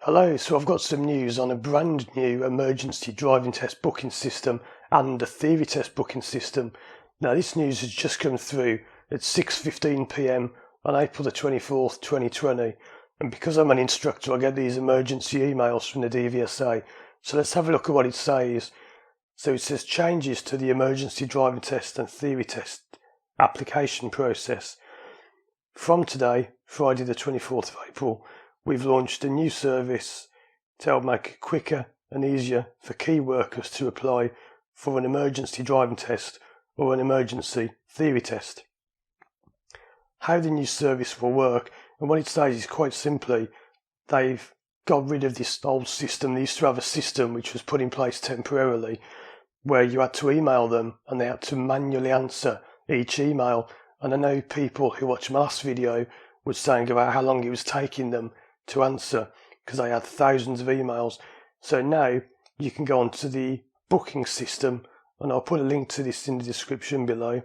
Hello, so I've got some news on a brand new emergency driving test booking system and a theory test booking system. Now this news has just come through at 6:15 p.m. on April the 24th, 2020. And because I'm an instructor, I get these emergency emails from the DVSA. So let's have a look at what it says. So it says changes to the emergency driving test and theory test application process. From today, Friday the 24th of April, we've launched a new service to help make it quicker and easier for key workers to apply for an emergency driving test or an emergency theory test. How the new service will work, and what it says is quite simply, they've got rid of this old system. They used to have a system which was put in place temporarily where you had to email them and they had to manually answer each email. And I know people who watched my last video were saying about how long it was taking them to answer because they had thousands of emails. So now you can go onto the booking system, and I'll put a link to this in the description below.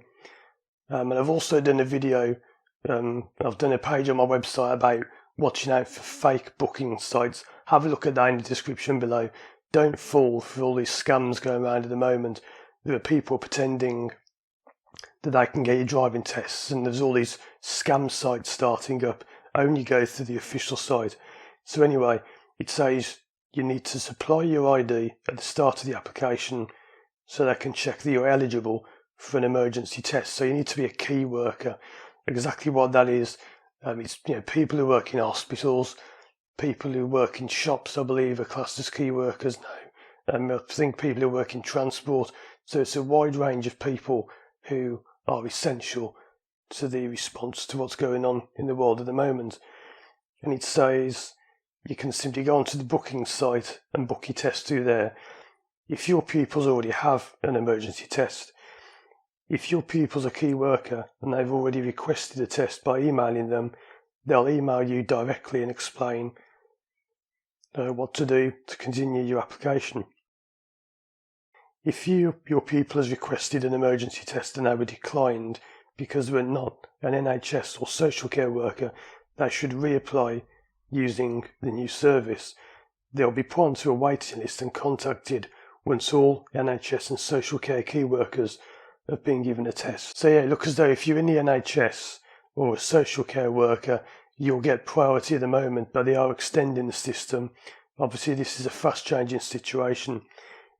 And I've also done a video, I've done a page on my website about watching out for fake booking sites. Have a look at that in the description below. Don't fall for all these scams going around at the moment. There are people pretending that they can get your driving tests, and there's all these scam sites starting up. Only go through the official site. So anyway, it says you need to supply your ID at the start of the application so they can check that you're eligible for an emergency test. So you need to be a key worker. Exactly what that is, it's people who work in hospitals, people who work in shops, I believe, are classed as key workers now. I think people who work in transport. So it's a wide range of people who are essential to the response to what's going on in the world at the moment. And it says you can simply go onto the booking site and book your test through there. If your pupils already have an emergency test, if your pupils are key worker and they've already requested a test by emailing them, they'll email you directly and explain what to do to continue your application. If your pupil has requested an emergency test and they were declined because we're not an NHS or social care worker, they should reapply using the new service. They'll be put onto a waiting list and contacted once all NHS and social care key workers have been given a test. So yeah, look as though if you're in the NHS or a social care worker, you'll get priority at the moment, but they are extending the system. Obviously this is a fast changing situation.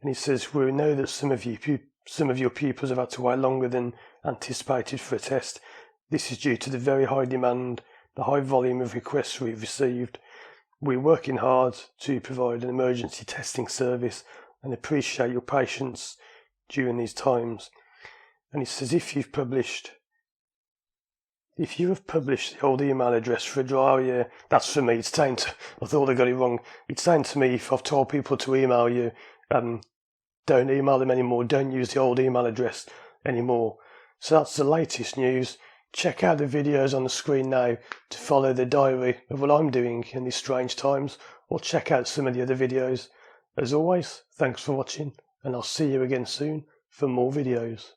And it says, we know that some of your pupils have had to wait longer than anticipated for a test. This is due to the very high demand, the high volume of requests we've received. We're working hard to provide an emergency testing service and appreciate your patience during these times. And it says, if you have published the old email address for a drive, yeah, that's for me. It's saying I thought I got it wrong. It's saying to me, if I've told people to email you, don't email them anymore. Don't use the old email address anymore. So that's the latest news. Check out the videos on the screen now to follow the diary of what I'm doing in these strange times, or check out some of the other videos. As always, thanks for watching, and I'll see you again soon for more videos.